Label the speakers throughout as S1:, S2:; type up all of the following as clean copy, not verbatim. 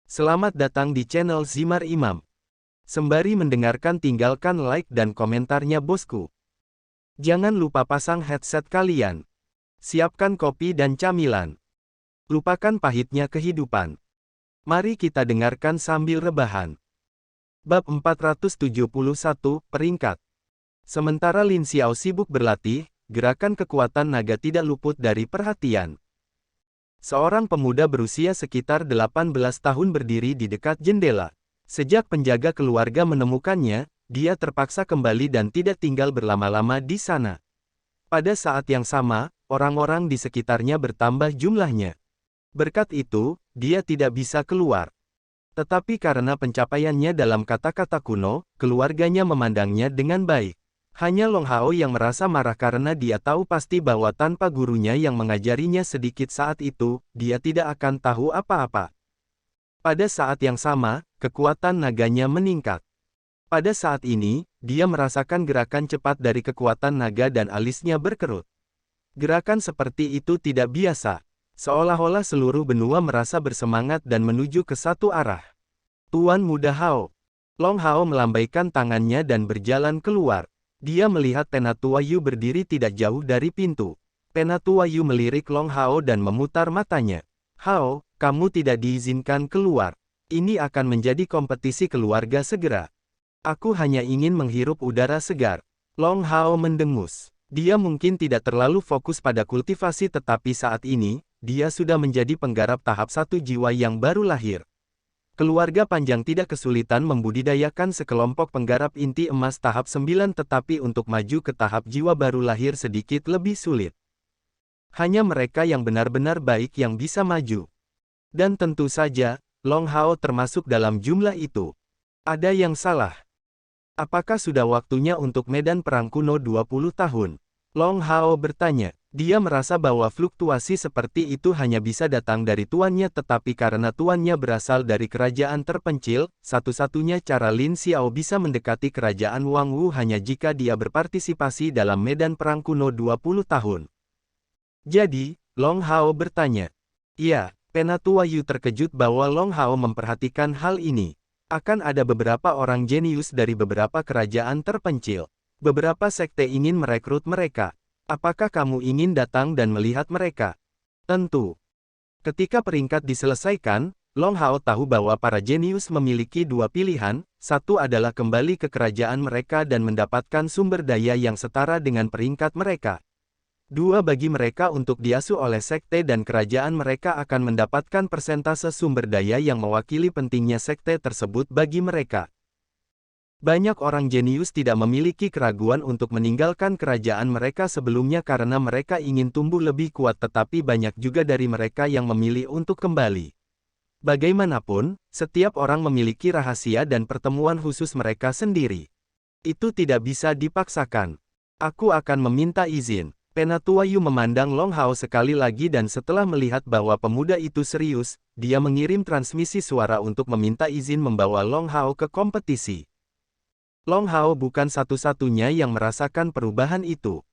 S1: Selamat datang di channel Zimar Imam. Sembari mendengarkan tinggalkan like dan komentarnya bosku. Jangan lupa pasang headset kalian. Siapkan kopi dan camilan. Lupakan pahitnya kehidupan. Mari kita dengarkan sambil rebahan. Bab 471, Peringkat. Sementara Lin Xiao sibuk berlatih, gerakan kekuatan naga tidak luput dari perhatian. Seorang pemuda berusia sekitar 18 tahun berdiri di dekat jendela. Sejak penjaga keluarga menemukannya, dia terpaksa kembali dan tidak tinggal berlama-lama di sana. Pada saat yang sama, orang-orang di sekitarnya bertambah jumlahnya. Berkat itu, dia tidak bisa keluar. Tetapi karena pencapaiannya dalam kata-kata kuno, keluarganya memandangnya dengan baik. Hanya Long Hao yang merasa marah karena dia tahu pasti bahwa tanpa gurunya yang mengajarinya sedikit saat itu, dia tidak akan tahu apa-apa. Pada saat yang sama, kekuatan naganya meningkat. Pada saat ini, dia merasakan gerakan cepat dari kekuatan naga dan alisnya berkerut. Gerakan seperti itu tidak biasa. Seolah-olah seluruh benua merasa bersemangat dan menuju ke satu arah. Tuan Muda Hao. Long Hao melambaikan tangannya dan berjalan keluar. Dia melihat Penatua Yu berdiri tidak jauh dari pintu. Penatua Yu melirik Long Hao dan memutar matanya. Hao, kamu tidak diizinkan keluar. Ini akan menjadi kompetisi keluarga segera. Aku hanya ingin menghirup udara segar. Long Hao mendengus. Dia mungkin tidak terlalu fokus pada kultivasi tetapi saat ini, dia sudah menjadi penggarap tahap 1 jiwa yang baru lahir. Keluarga Panjang tidak kesulitan membudidayakan sekelompok penggarap inti emas tahap 9 tetapi untuk maju ke tahap jiwa baru lahir sedikit lebih sulit. Hanya mereka yang benar-benar baik yang bisa maju. Dan tentu saja, Long Hao termasuk dalam jumlah itu. Ada yang salah. Apakah sudah waktunya untuk medan perang kuno 20 tahun? Long Hao bertanya. Dia merasa bahwa fluktuasi seperti itu hanya bisa datang dari tuannya tetapi karena tuannya berasal dari kerajaan terpencil, satu-satunya cara Lin Xiao bisa mendekati kerajaan Wang Wu hanya jika dia berpartisipasi dalam medan perang kuno 20 tahun. Jadi, Long Hao bertanya. Iya, Penatua Yu terkejut bahwa Long Hao memperhatikan hal ini. Akan ada beberapa orang jenius dari beberapa kerajaan terpencil. Beberapa sekte ingin merekrut mereka. Apakah kamu ingin datang dan melihat mereka? Tentu. Ketika peringkat diselesaikan, Long Hao tahu bahwa para jenius memiliki dua pilihan, satu adalah kembali ke kerajaan mereka dan mendapatkan sumber daya yang setara dengan peringkat mereka. Dua bagi mereka untuk diasuh oleh sekte dan kerajaan mereka akan mendapatkan persentase sumber daya yang mewakili pentingnya sekte tersebut bagi mereka. Banyak orang jenius tidak memiliki keraguan untuk meninggalkan kerajaan mereka sebelumnya karena mereka ingin tumbuh lebih kuat tetapi banyak juga dari mereka yang memilih untuk kembali. Bagaimanapun, setiap orang memiliki rahasia dan pertemuan khusus mereka sendiri. Itu tidak bisa dipaksakan. Aku akan meminta izin. Penatua Yu memandang Long Hao sekali lagi dan setelah melihat bahwa pemuda itu serius, dia mengirim transmisi suara untuk meminta izin membawa Long Hao ke kompetisi. Long Hao bukan satu-satunya yang merasakan perubahan itu.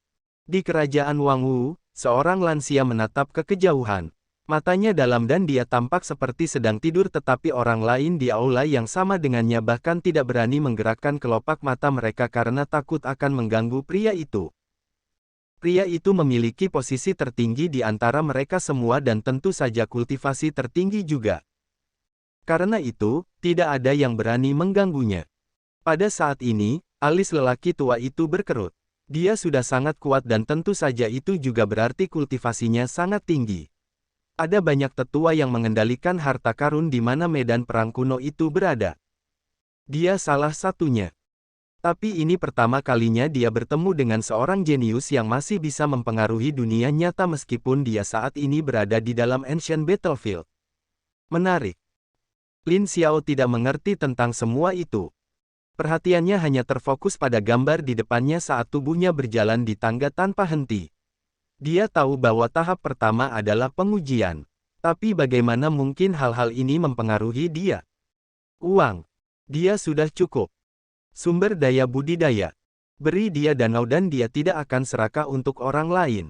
S1: Di kerajaan Wang Wu, seorang lansia menatap ke kejauhan. Matanya dalam dan dia tampak seperti sedang tidur tetapi orang lain di aula yang sama dengannya bahkan tidak berani menggerakkan kelopak mata mereka karena takut akan mengganggu pria itu. Pria itu memiliki posisi tertinggi di antara mereka semua dan tentu saja kultivasi tertinggi juga. Karena itu, tidak ada yang berani mengganggunya. Pada saat ini, alis lelaki tua itu berkerut. Dia sudah sangat kuat dan tentu saja itu juga berarti kultivasinya sangat tinggi. Ada banyak tetua yang mengendalikan harta karun di mana medan perang kuno itu berada. Dia salah satunya. Tapi ini pertama kalinya dia bertemu dengan seorang jenius yang masih bisa mempengaruhi dunia nyata meskipun dia saat ini berada di dalam Ancient Battlefield. Menarik. Lin Xiao tidak mengerti tentang semua itu. Perhatiannya hanya terfokus pada gambar di depannya saat tubuhnya berjalan di tangga tanpa henti. Dia tahu bahwa tahap pertama adalah pengujian. Tapi bagaimana mungkin hal-hal ini mempengaruhi dia? Uang. Dia sudah cukup. Sumber daya budidaya. Beri dia danau dan dia tidak akan serakah untuk orang lain.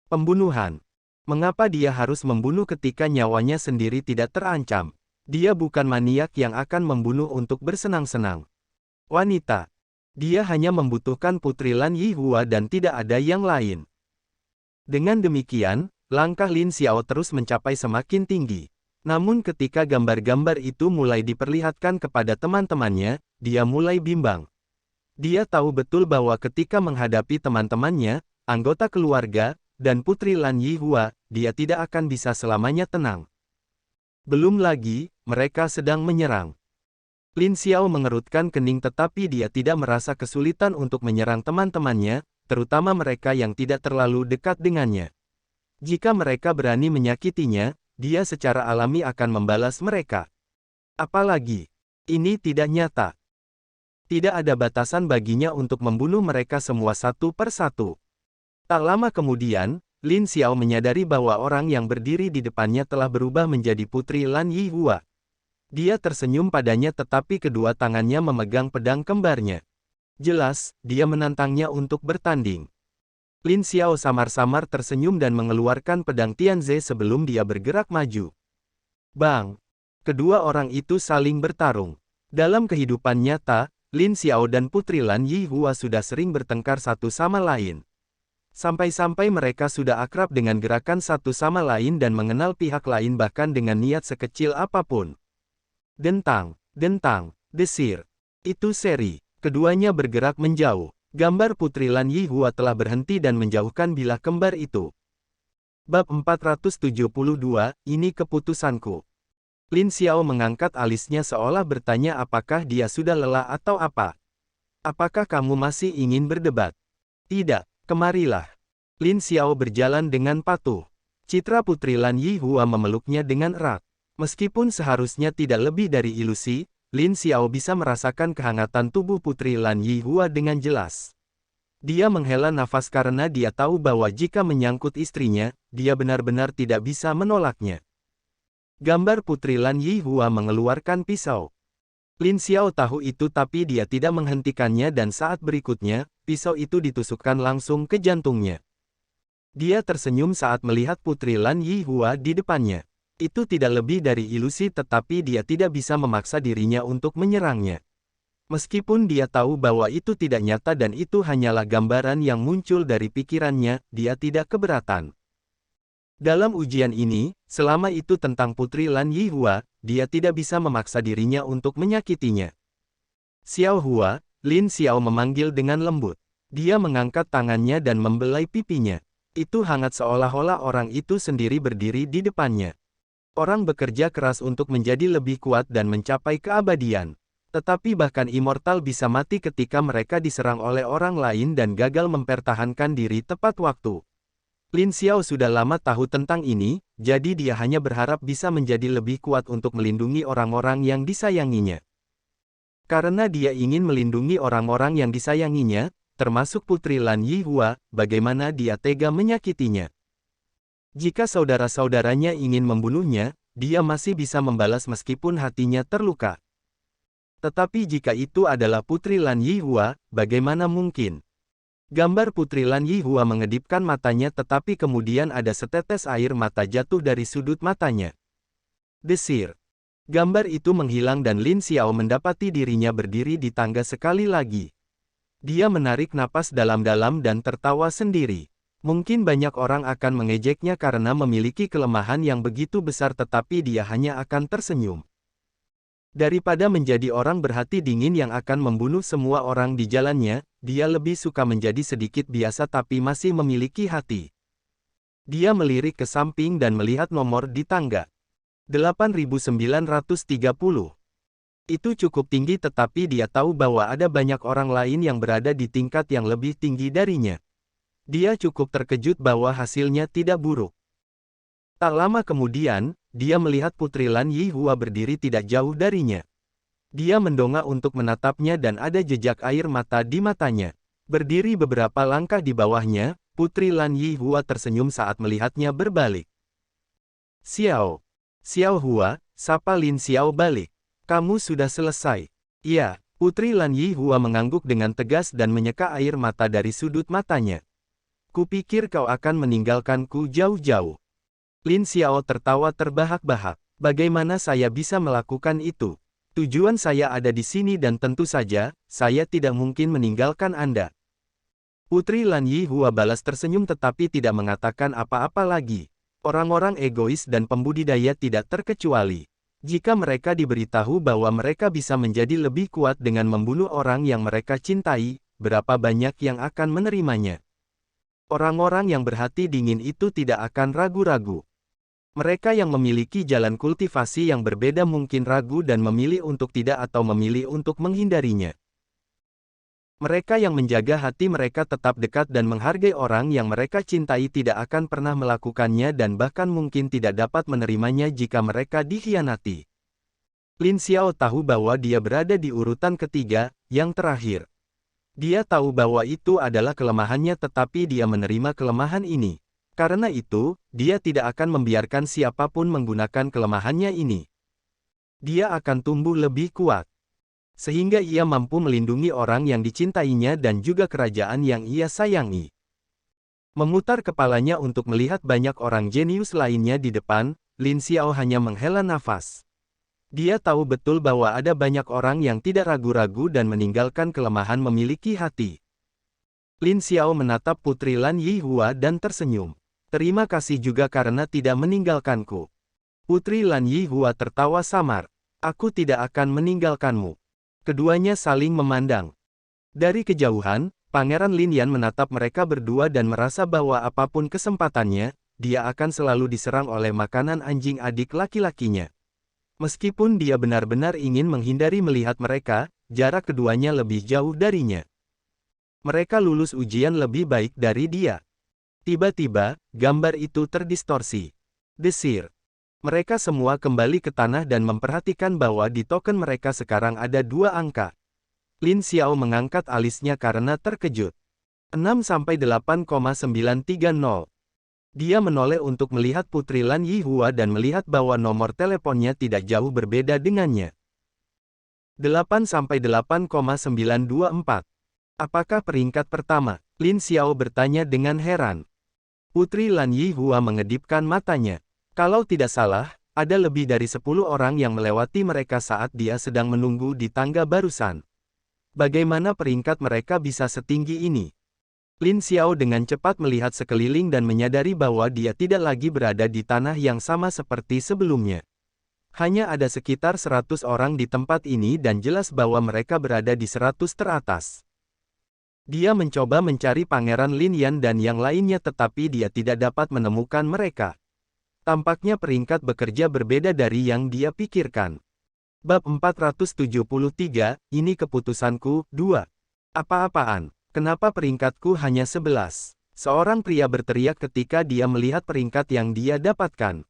S1: Pembunuhan. Mengapa dia harus membunuh ketika nyawanya sendiri tidak terancam? Dia bukan maniak yang akan membunuh untuk bersenang-senang. Wanita. Dia hanya membutuhkan Putri Lan Yihua dan tidak ada yang lain. Dengan demikian, langkah Lin Xiao terus mencapai semakin tinggi. Namun ketika gambar-gambar itu mulai diperlihatkan kepada teman-temannya, dia mulai bimbang. Dia tahu betul bahwa ketika menghadapi teman-temannya, anggota keluarga, dan Putri Lan Yihua, dia tidak akan bisa selamanya tenang. Belum lagi, mereka sedang menyerang. Lin Xiao mengerutkan kening tetapi dia tidak merasa kesulitan untuk menyerang teman-temannya, terutama mereka yang tidak terlalu dekat dengannya. Jika mereka berani menyakitinya, dia secara alami akan membalas mereka. Apalagi, ini tidak nyata. Tidak ada batasan baginya untuk membunuh mereka semua satu per satu. Tak lama kemudian, Lin Xiao menyadari bahwa orang yang berdiri di depannya telah berubah menjadi Putri Lan Yihua. Dia tersenyum padanya tetapi kedua tangannya memegang pedang kembarnya. Jelas, dia menantangnya untuk bertanding. Lin Xiao samar-samar tersenyum dan mengeluarkan pedang Tianze sebelum dia bergerak maju. Bang! Kedua orang itu saling bertarung. Dalam kehidupan nyata, Lin Xiao dan Putri Lan Yihua sudah sering bertengkar satu sama lain. Sampai-sampai mereka sudah akrab dengan gerakan satu sama lain dan mengenal pihak lain bahkan dengan niat sekecil apapun. Dentang, dentang, desir. Itu seri. Keduanya bergerak menjauh. Gambar Putri Lan Yihua telah berhenti dan menjauhkan bilah kembar itu. Bab 472, ini keputusanku. Lin Xiao mengangkat alisnya seolah bertanya apakah dia sudah lelah atau apa. Apakah kamu masih ingin berdebat? Tidak. Kemarilah. Lin Xiao berjalan dengan patuh. Citra Putri Lan Yihua memeluknya dengan erat. Meskipun seharusnya tidak lebih dari ilusi, Lin Xiao bisa merasakan kehangatan tubuh Putri Lan Yihua dengan jelas. Dia menghela nafas karena dia tahu bahwa jika menyangkut istrinya, dia benar-benar tidak bisa menolaknya. Gambar Putri Lan Yihua mengeluarkan pisau. Lin Xiao tahu itu tapi dia tidak menghentikannya dan saat berikutnya, pisau itu ditusukkan langsung ke jantungnya. Dia tersenyum saat melihat Putri Lan Yihua di depannya. Itu tidak lebih dari ilusi tetapi dia tidak bisa memaksa dirinya untuk menyerangnya. Meskipun dia tahu bahwa itu tidak nyata dan itu hanyalah gambaran yang muncul dari pikirannya, dia tidak keberatan. Dalam ujian ini, selama itu tentang Putri Lan Yihua, dia tidak bisa memaksa dirinya untuk menyakitinya. Xiao Hua, Lin Xiao memanggil dengan lembut. Dia mengangkat tangannya dan membelai pipinya. Itu hangat seolah-olah orang itu sendiri berdiri di depannya. Orang bekerja keras untuk menjadi lebih kuat dan mencapai keabadian. Tetapi bahkan immortal bisa mati ketika mereka diserang oleh orang lain dan gagal mempertahankan diri tepat waktu. Lin Xiao sudah lama tahu tentang ini, jadi dia hanya berharap bisa menjadi lebih kuat untuk melindungi orang-orang yang disayanginya. Karena dia ingin melindungi orang-orang yang disayanginya, termasuk Putri Lan Yihua, bagaimana dia tega menyakitinya. Jika saudara-saudaranya ingin membunuhnya, dia masih bisa membalas meskipun hatinya terluka. Tetapi jika itu adalah Putri Lan Yihua, bagaimana mungkin? Gambar Putri Lan Yihua mengedipkan matanya tetapi kemudian ada setetes air mata jatuh dari sudut matanya. Desir. Gambar itu menghilang dan Lin Xiao mendapati dirinya berdiri di tangga sekali lagi. Dia menarik napas dalam-dalam dan tertawa sendiri. Mungkin banyak orang akan mengejeknya karena memiliki kelemahan yang begitu besar tetapi dia hanya akan tersenyum. Daripada menjadi orang berhati dingin yang akan membunuh semua orang di jalannya, dia lebih suka menjadi sedikit biasa tapi masih memiliki hati. Dia melirik ke samping dan melihat nomor di tangga. 8.930. Itu cukup tinggi tetapi dia tahu bahwa ada banyak orang lain yang berada di tingkat yang lebih tinggi darinya. Dia cukup terkejut bahwa hasilnya tidak buruk. Tak lama kemudian, dia melihat Putri Lan Yihua berdiri tidak jauh darinya. Dia mendongak untuk menatapnya dan ada jejak air mata di matanya. Berdiri beberapa langkah di bawahnya, Putri Lan Yihua tersenyum saat melihatnya berbalik. Xiao Hua, sapa Lin Xiao balik. Kamu sudah selesai. Iya, Putri Lan Yihua mengangguk dengan tegas dan menyeka air mata dari sudut matanya. Kupikir kau akan meninggalkanku jauh-jauh. Lin Xiao tertawa terbahak-bahak. Bagaimana saya bisa melakukan itu? Tujuan saya ada di sini dan tentu saja, saya tidak mungkin meninggalkan Anda. Putri Lan Yihua balas tersenyum tetapi tidak mengatakan apa-apa lagi. Orang-orang egois dan pembudidaya tidak terkecuali. Jika mereka diberitahu bahwa mereka bisa menjadi lebih kuat dengan membunuh orang yang mereka cintai, berapa banyak yang akan menerimanya? Orang-orang yang berhati dingin itu tidak akan ragu-ragu. Mereka yang memiliki jalan kultivasi yang berbeda mungkin ragu dan memilih untuk tidak atau memilih untuk menghindarinya. Mereka yang menjaga hati mereka tetap dekat dan menghargai orang yang mereka cintai tidak akan pernah melakukannya dan bahkan mungkin tidak dapat menerimanya jika mereka dikhianati. Lin Xiao tahu bahwa dia berada di urutan ketiga, yang terakhir. Dia tahu bahwa itu adalah kelemahannya tetapi dia menerima kelemahan ini. Karena itu, dia tidak akan membiarkan siapapun menggunakan kelemahannya ini. Dia akan tumbuh lebih kuat. Sehingga ia mampu melindungi orang yang dicintainya dan juga kerajaan yang ia sayangi. Memutar kepalanya untuk melihat banyak orang jenius lainnya di depan, Lin Xiao hanya menghela nafas. Dia tahu betul bahwa ada banyak orang yang tidak ragu-ragu dan meninggalkan kelemahan memiliki hati. Lin Xiao menatap Putri Lan Yihua dan tersenyum. Terima kasih juga karena tidak meninggalkanku. Putri Lan Yihua tertawa samar. Aku tidak akan meninggalkanmu. Keduanya saling memandang. Dari kejauhan, Pangeran Lin Yan menatap mereka berdua dan merasa bahwa apapun kesempatannya, dia akan selalu diserang oleh makanan anjing adik laki-lakinya. Meskipun dia benar-benar ingin menghindari melihat mereka, jarak keduanya lebih jauh darinya. Mereka lulus ujian lebih baik dari dia. Tiba-tiba, gambar itu terdistorsi. Desir. Mereka semua kembali ke tanah dan memperhatikan bahwa di token mereka sekarang ada 2 angka. Lin Xiao mengangkat alisnya karena terkejut. 6-8,930. Dia menoleh untuk melihat Putri Lan Yihua dan melihat bahwa nomor teleponnya tidak jauh berbeda dengannya. 8-8,924. Apakah peringkat pertama? Lin Xiao bertanya dengan heran. Putri Lan Yihua mengedipkan matanya. Kalau tidak salah, ada lebih dari 10 orang yang melewati mereka saat dia sedang menunggu di tangga barusan. Bagaimana peringkat mereka bisa setinggi ini? Lin Xiao dengan cepat melihat sekeliling dan menyadari bahwa dia tidak lagi berada di tanah yang sama seperti sebelumnya. Hanya ada sekitar 100 orang di tempat ini dan jelas bahwa mereka berada di 100 teratas. Dia mencoba mencari Pangeran Lin Yan dan yang lainnya tetapi dia tidak dapat menemukan mereka. Tampaknya peringkat bekerja berbeda dari yang dia pikirkan. Bab 473, ini keputusanku, 2. Apa-apaan? Kenapa peringkatku hanya 11? Seorang pria berteriak ketika dia melihat peringkat yang dia dapatkan.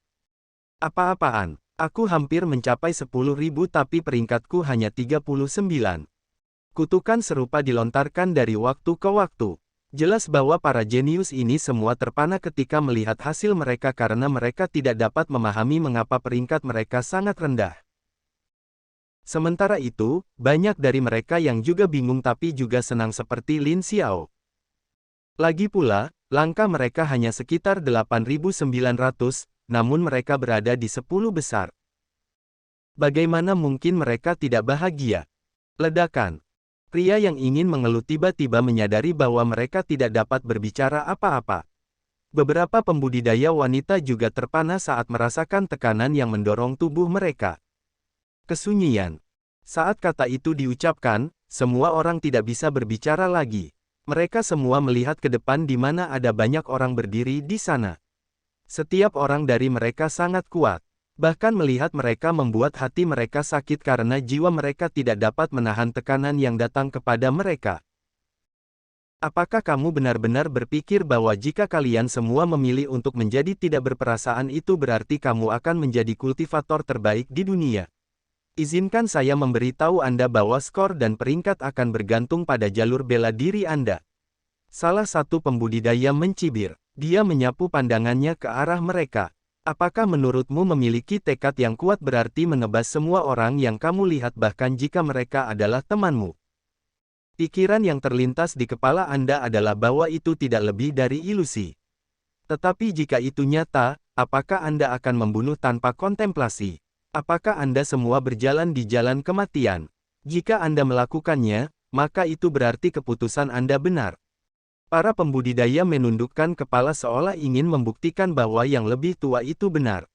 S1: Apa-apaan? Aku hampir mencapai 10.000 tapi peringkatku hanya 39. Kutukan serupa dilontarkan dari waktu ke waktu. Jelas bahwa para jenius ini semua terpana ketika melihat hasil mereka karena mereka tidak dapat memahami mengapa peringkat mereka sangat rendah. Sementara itu, banyak dari mereka yang juga bingung tapi juga senang seperti Lin Xiao. Lagi pula, langkah mereka hanya sekitar 8.900, namun mereka berada di 10 besar. Bagaimana mungkin mereka tidak bahagia? Ledakan. Pria yang ingin mengeluh tiba-tiba menyadari bahwa mereka tidak dapat berbicara apa-apa. Beberapa pembudidaya wanita juga terpana saat merasakan tekanan yang mendorong tubuh mereka. Kesunyian. Saat kata itu diucapkan, semua orang tidak bisa berbicara lagi. Mereka semua melihat ke depan di mana ada banyak orang berdiri di sana. Setiap orang dari mereka sangat kuat. Bahkan melihat mereka membuat hati mereka sakit karena jiwa mereka tidak dapat menahan tekanan yang datang kepada mereka. Apakah kamu benar-benar berpikir bahwa jika kalian semua memilih untuk menjadi tidak berperasaan itu berarti kamu akan menjadi kultivator terbaik di dunia? Izinkan saya memberitahu Anda bahwa skor dan peringkat akan bergantung pada jalur bela diri Anda. Salah satu pembudidaya mencibir. Dia menyapu pandangannya ke arah mereka. Apakah menurutmu memiliki tekad yang kuat berarti menebas semua orang yang kamu lihat bahkan jika mereka adalah temanmu? Pikiran yang terlintas di kepala Anda adalah bahwa itu tidak lebih dari ilusi. Tetapi jika itu nyata, apakah Anda akan membunuh tanpa kontemplasi? Apakah Anda semua berjalan di jalan kematian? Jika Anda melakukannya, maka itu berarti keputusan Anda benar. Para pembudidaya menundukkan kepala seolah ingin membuktikan bahwa yang lebih tua itu benar.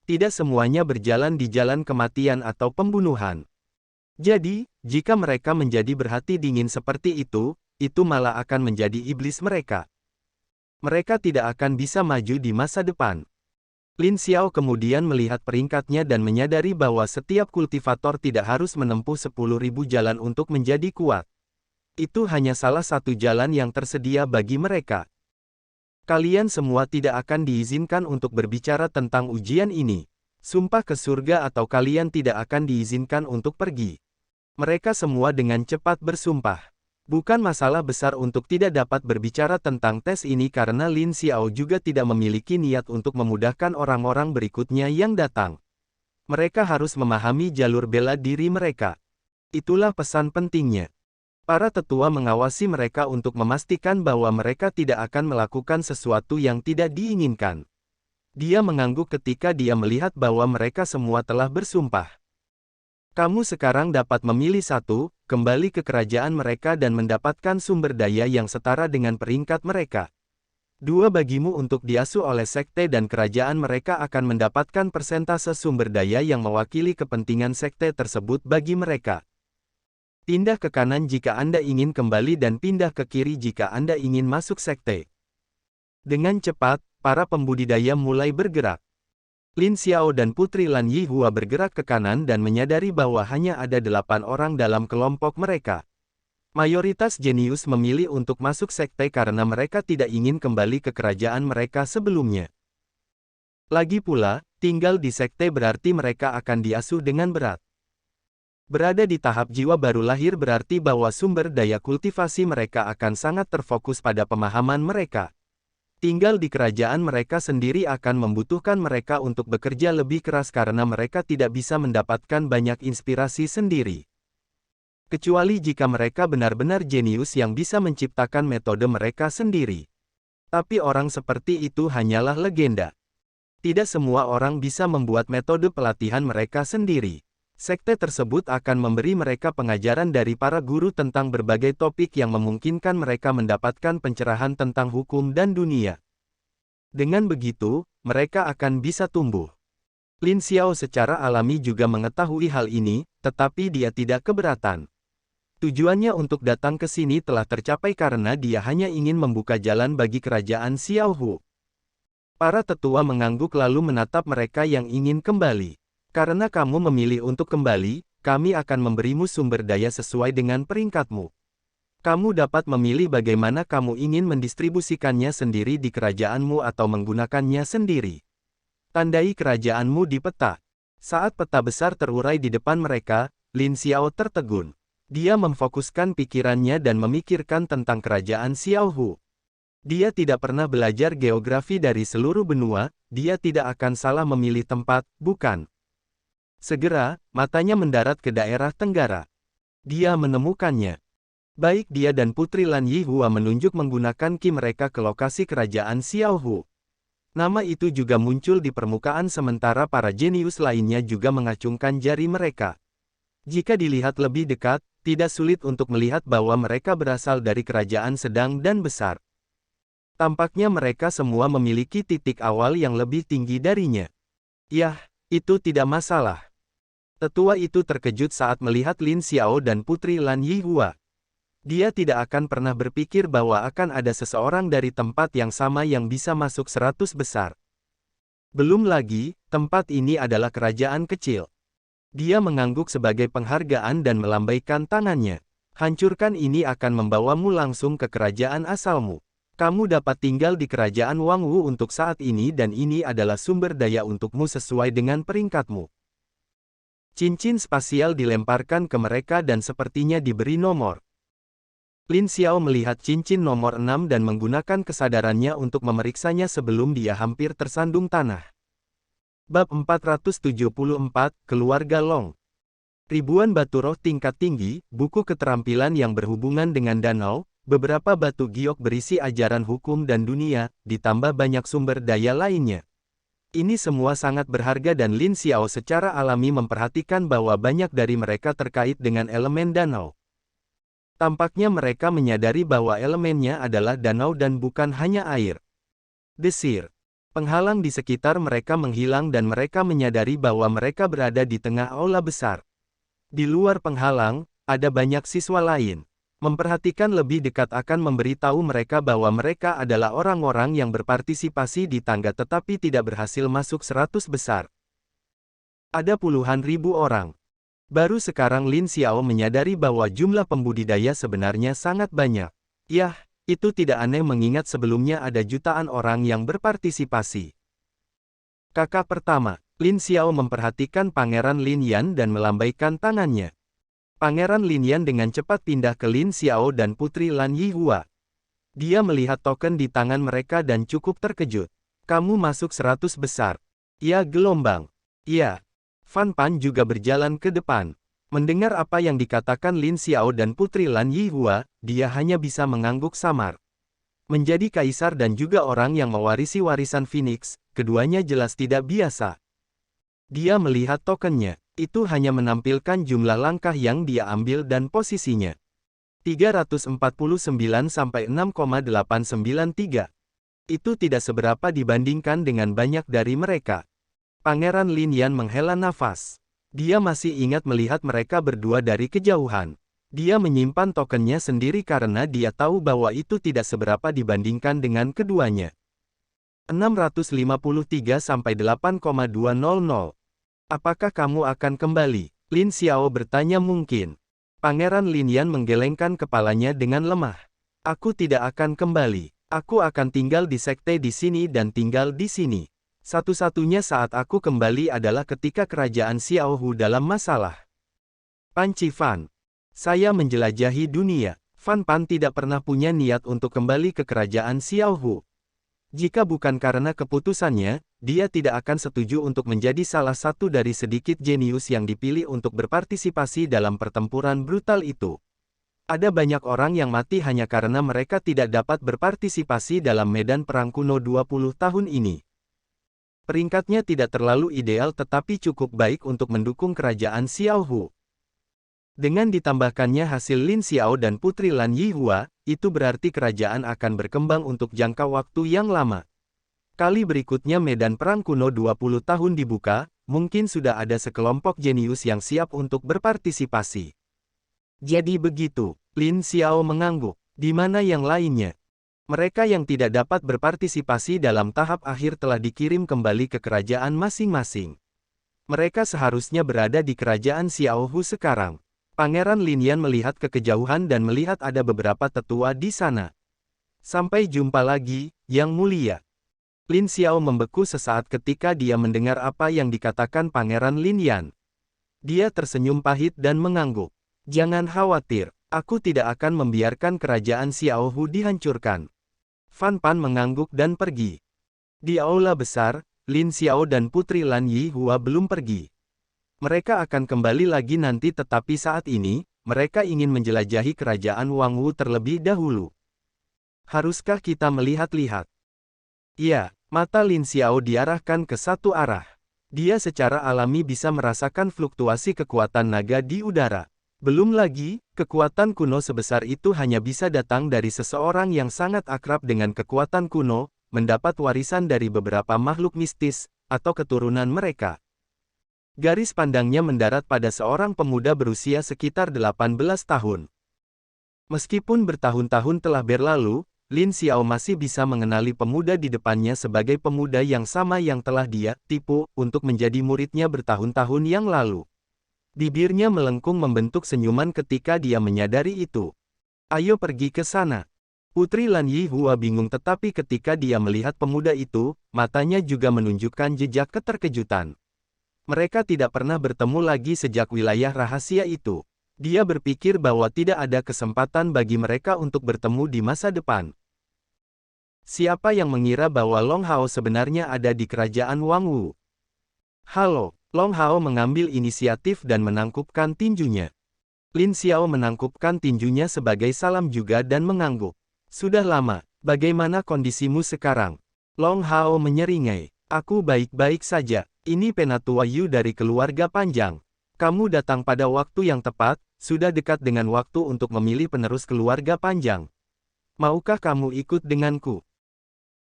S1: Tidak semuanya berjalan di jalan kematian atau pembunuhan. Jadi, jika mereka menjadi berhati dingin seperti itu malah akan menjadi iblis mereka. Mereka tidak akan bisa maju di masa depan. Lin Xiao kemudian melihat peringkatnya dan menyadari bahwa setiap kultivator tidak harus menempuh 10.000 jalan untuk menjadi kuat. Itu hanya salah satu jalan yang tersedia bagi mereka. Kalian semua tidak akan diizinkan untuk berbicara tentang ujian ini. Sumpah ke surga atau kalian tidak akan diizinkan untuk pergi. Mereka semua dengan cepat bersumpah. Bukan masalah besar untuk tidak dapat berbicara tentang tes ini karena Lin Xiao juga tidak memiliki niat untuk memudahkan orang-orang berikutnya yang datang. Mereka harus memahami jalur bela diri mereka. Itulah pesan pentingnya. Para tetua mengawasi mereka untuk memastikan bahwa mereka tidak akan melakukan sesuatu yang tidak diinginkan. Dia mengangguk ketika dia melihat bahwa mereka semua telah bersumpah. Kamu sekarang dapat memilih satu, kembali ke kerajaan mereka dan mendapatkan sumber daya yang setara dengan peringkat mereka. Dua, bagimu untuk diasuh oleh sekte dan kerajaan mereka akan mendapatkan persentase sumber daya yang mewakili kepentingan sekte tersebut bagi mereka. Pindah ke kanan jika Anda ingin kembali dan pindah ke kiri jika Anda ingin masuk sekte. Dengan cepat, para pembudidaya mulai bergerak. Lin Xiao dan Putri Lan Yihua bergerak ke kanan dan menyadari bahwa hanya ada 8 orang dalam kelompok mereka. Mayoritas jenius memilih untuk masuk sekte karena mereka tidak ingin kembali ke kerajaan mereka sebelumnya. Lagi pula, tinggal di sekte berarti mereka akan diasuh dengan berat. Berada di tahap jiwa baru lahir berarti bahwa sumber daya kultivasi mereka akan sangat terfokus pada pemahaman mereka. Tinggal di kerajaan mereka sendiri akan membutuhkan mereka untuk bekerja lebih keras karena mereka tidak bisa mendapatkan banyak inspirasi sendiri. Kecuali jika mereka benar-benar jenius yang bisa menciptakan metode mereka sendiri. Tapi orang seperti itu hanyalah legenda. Tidak semua orang bisa membuat metode pelatihan mereka sendiri. Sekte tersebut akan memberi mereka pengajaran dari para guru tentang berbagai topik yang memungkinkan mereka mendapatkan pencerahan tentang hukum dan dunia. Dengan begitu, mereka akan bisa tumbuh. Lin Xiao secara alami juga mengetahui hal ini, tetapi dia tidak keberatan. Tujuannya untuk datang ke sini telah tercapai karena dia hanya ingin membuka jalan bagi kerajaan Xiaohu. Para tetua mengangguk lalu menatap mereka yang ingin kembali. Karena kamu memilih untuk kembali, kami akan memberimu sumber daya sesuai dengan peringkatmu. Kamu dapat memilih bagaimana kamu ingin mendistribusikannya sendiri di kerajaanmu atau menggunakannya sendiri. Tandai kerajaanmu di peta. Saat peta besar terurai di depan mereka, Lin Xiao tertegun. Dia memfokuskan pikirannya dan memikirkan tentang kerajaan Xiaohu. Dia tidak pernah belajar geografi dari seluruh benua, dia tidak akan salah memilih tempat, bukan? Segera, matanya mendarat ke daerah tenggara. Dia menemukannya. Baik dia dan Putri Lan Yihua menunjuk menggunakan ki mereka ke lokasi kerajaan Xiaohu. Nama itu juga muncul di permukaan sementara para jenius lainnya juga mengacungkan jari mereka. Jika dilihat lebih dekat, tidak sulit untuk melihat bahwa mereka berasal dari kerajaan sedang dan besar. Tampaknya mereka semua memiliki titik awal yang lebih tinggi darinya. Yah, itu tidak masalah. Tetua itu terkejut saat melihat Lin Xiao dan Putri Lan Yihua. Dia tidak akan pernah berpikir bahwa akan ada seseorang dari tempat yang sama yang bisa masuk 100 besar. Belum lagi, tempat ini adalah kerajaan kecil. Dia mengangguk sebagai penghargaan dan melambaikan tangannya. Hancurkan ini akan membawamu langsung ke kerajaan asalmu. Kamu dapat tinggal di kerajaan Wangwu untuk saat ini dan ini adalah sumber daya untukmu sesuai dengan peringkatmu. Cincin spasial dilemparkan ke mereka dan sepertinya diberi nomor. Lin Xiao melihat cincin nomor 6 dan menggunakan kesadarannya untuk memeriksanya sebelum dia hampir tersandung tanah. Bab 474, Keluarga Long. Ribuan batu roh tingkat tinggi, buku keterampilan yang berhubungan dengan danau, beberapa batu giok berisi ajaran hukum dan dunia, ditambah banyak sumber daya lainnya. Ini semua sangat berharga dan Lin Xiao secara alami memperhatikan bahwa banyak dari mereka terkait dengan elemen danau. Tampaknya mereka menyadari bahwa elemennya adalah danau dan bukan hanya air. Desir. Penghalang di sekitar mereka menghilang dan mereka menyadari bahwa mereka berada di tengah aula besar. Di luar penghalang, ada banyak siswa lain. Memperhatikan lebih dekat akan memberitahu mereka bahwa mereka adalah orang-orang yang berpartisipasi di tangga tetapi tidak berhasil masuk 100 besar. Ada puluhan ribu orang. Baru sekarang Lin Xiao menyadari bahwa jumlah pembudidaya sebenarnya sangat banyak. Yah, itu tidak aneh mengingat sebelumnya ada jutaan orang yang berpartisipasi. Kakak pertama, Lin Xiao memperhatikan Pangeran Lin Yan dan melambaikan tangannya. Pangeran Lin Yan dengan cepat pindah ke Lin Xiao dan Putri Lan Yihua. Dia melihat token di tangan mereka dan cukup terkejut. Kamu masuk 100 besar. Ya gelombang. Ya. Fan Pan juga berjalan ke depan. Mendengar apa yang dikatakan Lin Xiao dan Putri Lan Yihua, dia hanya bisa mengangguk samar. Menjadi kaisar dan juga orang yang mewarisi warisan Phoenix, keduanya jelas tidak biasa. Dia melihat tokennya. Itu hanya menampilkan jumlah langkah yang dia ambil dan posisinya. 349-6,893. Itu tidak seberapa dibandingkan dengan banyak dari mereka. Pangeran Lin Yan menghela nafas. Dia masih ingat melihat mereka berdua dari kejauhan. Dia menyimpan tokennya sendiri karena dia tahu bahwa itu tidak seberapa dibandingkan dengan keduanya. 653-8,200. Apakah kamu akan kembali? Lin Xiao bertanya mungkin. Pangeran Lin Yan menggelengkan kepalanya dengan lemah. Aku tidak akan kembali. Aku akan tinggal di sekte di sini dan tinggal di sini. Satu-satunya saat aku kembali adalah ketika kerajaan Xiao Hu dalam masalah. Pan Chi Fan. Saya menjelajahi dunia. Fan Pan tidak pernah punya niat untuk kembali ke kerajaan Xiao Hu. Jika bukan karena keputusannya, dia tidak akan setuju untuk menjadi salah satu dari sedikit jenius yang dipilih untuk berpartisipasi dalam pertempuran brutal itu. Ada banyak orang yang mati hanya karena mereka tidak dapat berpartisipasi dalam medan perang kuno 20 tahun ini. Peringkatnya tidak terlalu ideal tetapi cukup baik untuk mendukung kerajaan Xiao Hu. Dengan ditambahkannya hasil Lin Xiao dan Putri Lan Yihua, itu berarti kerajaan akan berkembang untuk jangka waktu yang lama. Kali berikutnya medan perang kuno 20 tahun dibuka, mungkin sudah ada sekelompok jenius yang siap untuk berpartisipasi. Jadi begitu, Lin Xiao mengangguk. Di mana yang lainnya? Mereka yang tidak dapat berpartisipasi dalam tahap akhir telah dikirim kembali ke kerajaan masing-masing. Mereka seharusnya berada di kerajaan Xiao Hu sekarang. Pangeran Lin Yan melihat ke kejauhan dan melihat ada beberapa tetua di sana. Sampai jumpa lagi, Yang Mulia. Lin Xiao membeku sesaat ketika dia mendengar apa yang dikatakan Pangeran Lin Yan. Dia tersenyum pahit dan mengangguk. Jangan khawatir, aku tidak akan membiarkan kerajaan Xiao Hu dihancurkan. Fan Pan mengangguk dan pergi. Di aula besar, Lin Xiao dan Putri Lan Yihua belum pergi. Mereka akan kembali lagi nanti tetapi saat ini, mereka ingin menjelajahi kerajaan Wang Wu terlebih dahulu. Haruskah kita melihat-lihat? Ya, mata Lin Xiao diarahkan ke satu arah. Dia secara alami bisa merasakan fluktuasi kekuatan naga di udara. Belum lagi, kekuatan kuno sebesar itu hanya bisa datang dari seseorang yang sangat akrab dengan kekuatan kuno, mendapat warisan dari beberapa makhluk mistis, atau keturunan mereka. Garis pandangnya mendarat pada seorang pemuda berusia sekitar 18 tahun. Meskipun bertahun-tahun telah berlalu, Lin Xiao masih bisa mengenali pemuda di depannya sebagai pemuda yang sama yang telah dia tipu untuk menjadi muridnya bertahun-tahun yang lalu. Bibirnya melengkung membentuk senyuman ketika dia menyadari itu. Ayo pergi ke sana. Putri Lan Yihua bingung tetapi ketika dia melihat pemuda itu, matanya juga menunjukkan jejak keterkejutan. Mereka tidak pernah bertemu lagi sejak wilayah rahasia itu. Dia berpikir bahwa tidak ada kesempatan bagi mereka untuk bertemu di masa depan. Siapa yang mengira bahwa Long Hao sebenarnya ada di kerajaan Wang Wu? Halo, Long Hao mengambil inisiatif dan menangkupkan tinjunya. Lin Xiao menangkupkan tinjunya sebagai salam juga dan mengangguk. Sudah lama, bagaimana kondisimu sekarang? Long Hao menyeringai. Aku baik-baik saja. Ini Penatua Yu dari keluarga panjang. Kamu datang pada waktu yang tepat, sudah dekat dengan waktu untuk memilih penerus keluarga panjang. Maukah kamu ikut denganku?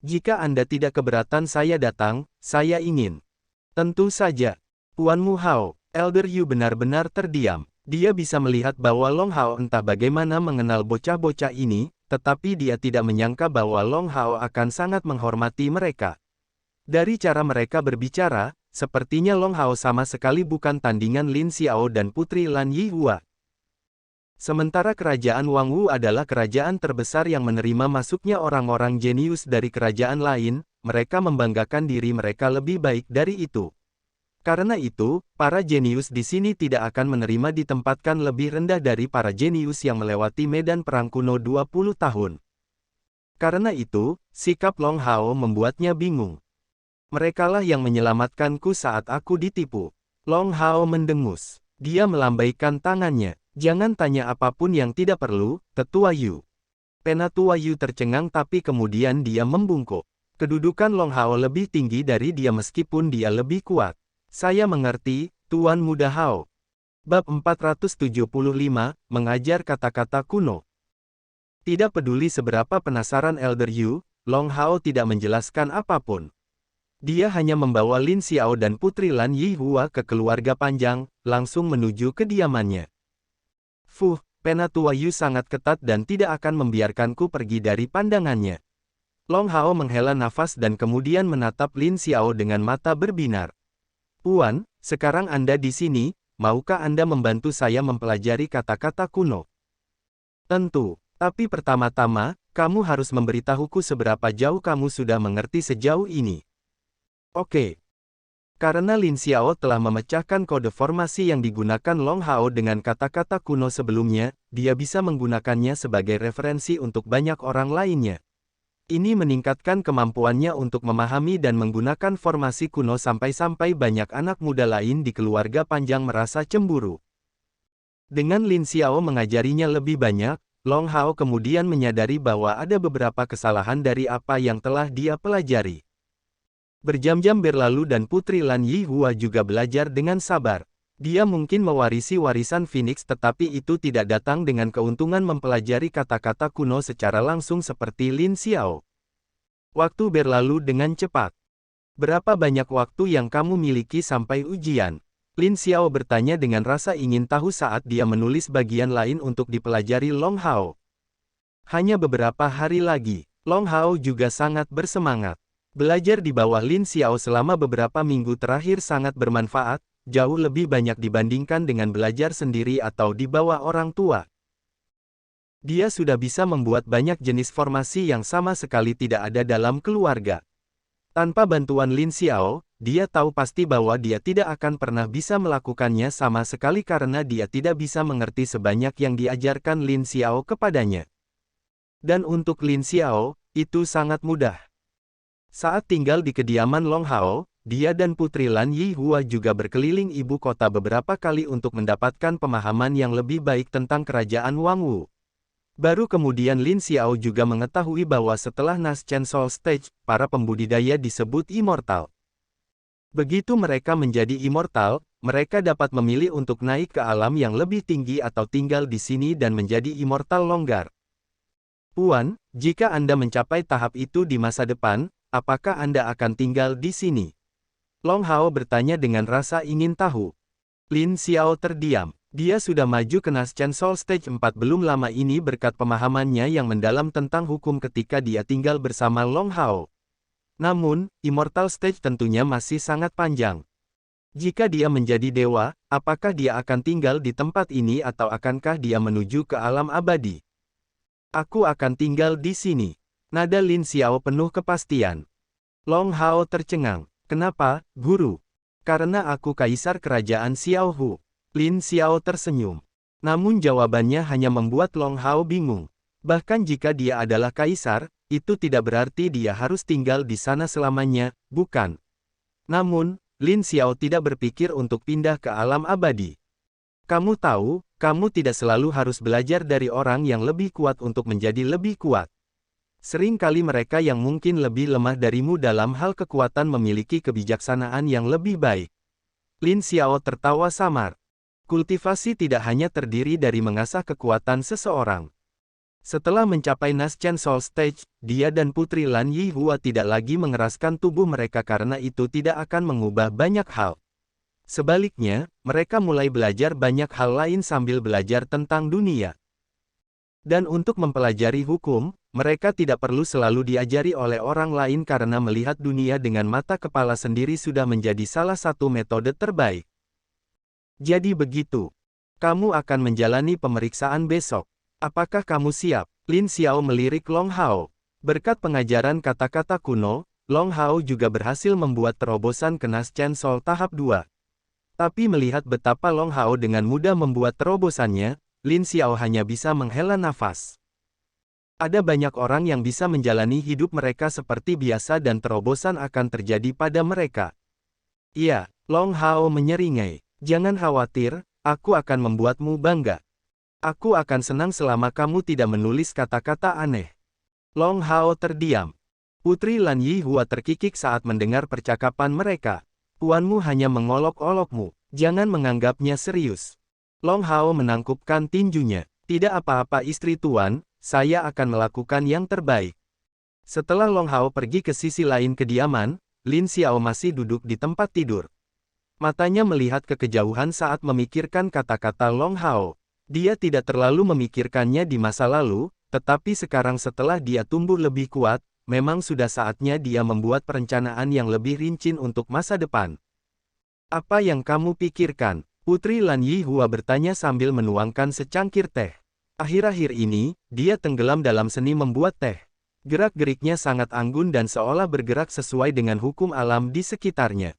S1: Jika Anda tidak keberatan saya datang, saya ingin. Tentu saja. Tuan Mu Hao, Elder Yu benar-benar terdiam. Dia bisa melihat bahwa Long Hao entah bagaimana mengenal bocah-bocah ini, tetapi dia tidak menyangka bahwa Long Hao akan sangat menghormati mereka. Dari cara mereka berbicara, sepertinya Long Hao sama sekali bukan tandingan Lin Xiao dan Putri Lan Yihua. Sementara kerajaan Wang Wu adalah kerajaan terbesar yang menerima masuknya orang-orang jenius dari kerajaan lain, mereka membanggakan diri mereka lebih baik dari itu. Karena itu, para jenius di sini tidak akan menerima ditempatkan lebih rendah dari para jenius yang melewati medan perang kuno 20 tahun. Karena itu, sikap Long Hao membuatnya bingung. Merekalah yang menyelamatkanku saat aku ditipu. Long Hao mendengus. Dia melambaikan tangannya. Jangan tanya apapun yang tidak perlu, Tetua Yu. Penatua Yu tercengang tapi kemudian dia membungkuk. Kedudukan Long Hao lebih tinggi dari dia meskipun dia lebih kuat. Saya mengerti, Tuan Muda Hao. Bab 475, Mengajar Kata-Kata Kuno. Tidak peduli seberapa penasaran Elder Yu, Long Hao tidak menjelaskan apapun. Dia hanya membawa Lin Xiao dan Putri Lan Yihua ke keluarga panjang, langsung menuju kediamannya. Fuh, Penatua Yu sangat ketat dan tidak akan membiarkanku pergi dari pandangannya. Long Hao menghela nafas dan kemudian menatap Lin Xiao dengan mata berbinar. Puan, sekarang Anda di sini, maukah Anda membantu saya mempelajari kata-kata kuno? Tentu, tapi pertama-tama, kamu harus memberitahuku seberapa jauh kamu sudah mengerti sejauh ini. Oke. Karena Lin Xiao telah memecahkan kode formasi yang digunakan Long Hao dengan kata-kata kuno sebelumnya, dia bisa menggunakannya sebagai referensi untuk banyak orang lainnya. Ini meningkatkan kemampuannya untuk memahami dan menggunakan formasi kuno sampai-sampai banyak anak muda lain di keluarga panjang merasa cemburu. Dengan Lin Xiao mengajarinya lebih banyak, Long Hao kemudian menyadari bahwa ada beberapa kesalahan dari apa yang telah dia pelajari. Berjam-jam berlalu dan Putri Lan Yihua juga belajar dengan sabar. Dia mungkin mewarisi warisan Phoenix tetapi itu tidak datang dengan keuntungan mempelajari kata-kata kuno secara langsung seperti Lin Xiao. Waktu berlalu dengan cepat. Berapa banyak waktu yang kamu miliki sampai ujian? Lin Xiao bertanya dengan rasa ingin tahu saat dia menulis bagian lain untuk dipelajari Long Hao. Hanya beberapa hari lagi, Long Hao juga sangat bersemangat. Belajar di bawah Lin Xiao selama beberapa minggu terakhir sangat bermanfaat, jauh lebih banyak dibandingkan dengan belajar sendiri atau di bawah orang tua. Dia sudah bisa membuat banyak jenis formasi yang sama sekali tidak ada dalam keluarga. Tanpa bantuan Lin Xiao, dia tahu pasti bahwa dia tidak akan pernah bisa melakukannya sama sekali karena dia tidak bisa mengerti sebanyak yang diajarkan Lin Xiao kepadanya. Dan untuk Lin Xiao, itu sangat mudah. Saat tinggal di kediaman Long Hao, dia dan Putri Lan Yihua juga berkeliling ibu kota beberapa kali untuk mendapatkan pemahaman yang lebih baik tentang kerajaan Wang Wu. Baru kemudian Lin Xiao juga mengetahui bahwa setelah Naschen Soul Stage, para pembudidaya disebut immortal. Begitu mereka menjadi immortal, mereka dapat memilih untuk naik ke alam yang lebih tinggi atau tinggal di sini dan menjadi immortal longgar. Puan, jika Anda mencapai tahap itu di masa depan, apakah Anda akan tinggal di sini? Long Hao bertanya dengan rasa ingin tahu. Lin Xiao terdiam. Dia sudah maju ke Naschen Soul Stage 4 belum lama ini berkat pemahamannya yang mendalam tentang hukum ketika dia tinggal bersama Long Hao. Namun, Immortal Stage tentunya masih sangat panjang. Jika dia menjadi dewa, apakah dia akan tinggal di tempat ini atau akankah dia menuju ke alam abadi? Aku akan tinggal di sini. Nada Lin Xiao penuh kepastian. Long Hao tercengang. Kenapa, Guru? Karena aku kaisar kerajaan Xiao Hu. Lin Xiao tersenyum. Namun jawabannya hanya membuat Long Hao bingung. Bahkan jika dia adalah kaisar, itu tidak berarti dia harus tinggal di sana selamanya, bukan? Namun, Lin Xiao tidak berpikir untuk pindah ke alam abadi. Kamu tahu, kamu tidak selalu harus belajar dari orang yang lebih kuat untuk menjadi lebih kuat. Sering kali mereka yang mungkin lebih lemah darimu dalam hal kekuatan memiliki kebijaksanaan yang lebih baik. Lin Xiao tertawa samar. Kultivasi tidak hanya terdiri dari mengasah kekuatan seseorang. Setelah mencapai Naschen Soul Stage, dia dan Putri Lan Yihua tidak lagi mengeraskan tubuh mereka karena itu tidak akan mengubah banyak hal. Sebaliknya, mereka mulai belajar banyak hal lain sambil belajar tentang dunia. Dan untuk mempelajari hukum, mereka tidak perlu selalu diajari oleh orang lain karena melihat dunia dengan mata kepala sendiri sudah menjadi salah satu metode terbaik. Jadi begitu. Kamu akan menjalani pemeriksaan besok. Apakah kamu siap? Lin Xiao melirik Long Hao. Berkat pengajaran kata-kata kuno, Long Hao juga berhasil membuat terobosan ke Naschen Soul tahap 2. Tapi melihat betapa Long Hao dengan mudah membuat terobosannya, Lin Xiao hanya bisa menghela nafas. Ada banyak orang yang bisa menjalani hidup mereka seperti biasa dan terobosan akan terjadi pada mereka. Iya, Long Hao menyeringai. Jangan khawatir, aku akan membuatmu bangga. Aku akan senang selama kamu tidak menulis kata-kata aneh. Long Hao terdiam. Putri Lan Yihua terkikik saat mendengar percakapan mereka. Tuanmu hanya mengolok-olokmu, jangan menganggapnya serius. Long Hao menangkupkan tinjunya. Tidak apa-apa istri tuan, saya akan melakukan yang terbaik. Setelah Long Hao pergi ke sisi lain kediaman, Lin Xiao masih duduk di tempat tidur. Matanya melihat ke kejauhan saat memikirkan kata-kata Long Hao. Dia tidak terlalu memikirkannya di masa lalu, tetapi sekarang setelah dia tumbuh lebih kuat, memang sudah saatnya dia membuat perencanaan yang lebih rinci untuk masa depan. Apa yang kamu pikirkan? Putri Lan Yihua bertanya sambil menuangkan secangkir teh. Akhir-akhir ini, dia tenggelam dalam seni membuat teh. Gerak-geriknya sangat anggun dan seolah bergerak sesuai dengan hukum alam di sekitarnya.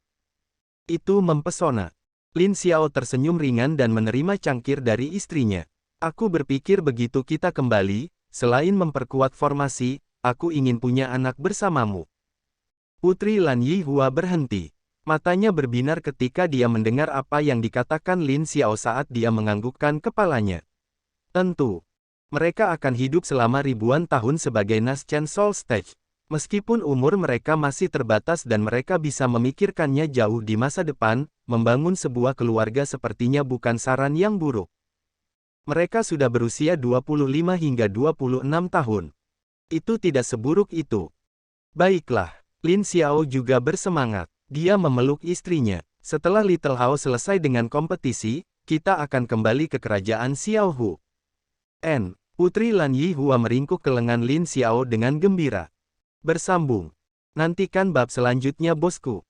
S1: Itu mempesona. Lin Xiao tersenyum ringan dan menerima cangkir dari istrinya. Aku berpikir begitu kita kembali, selain memperkuat formasi, aku ingin punya anak bersamamu. Putri Lan Yihua berhenti. Matanya berbinar ketika dia mendengar apa yang dikatakan Lin Xiao saat dia menganggukkan kepalanya. Tentu. Mereka akan hidup selama ribuan tahun sebagai Naschen Soul Stage. Meskipun umur mereka masih terbatas dan mereka bisa memikirkannya jauh di masa depan, membangun sebuah keluarga sepertinya bukan saran yang buruk. Mereka sudah berusia 25 hingga 26 tahun. Itu tidak seburuk itu. Baiklah, Lin Xiao juga bersemangat. Dia memeluk istrinya. Setelah Little Hao selesai dengan kompetisi, kita akan kembali ke kerajaan Xiaohu. Putri Lan Yihua meringkuk ke lengan Lin Xiao dengan gembira. Bersambung. Nantikan bab selanjutnya bosku.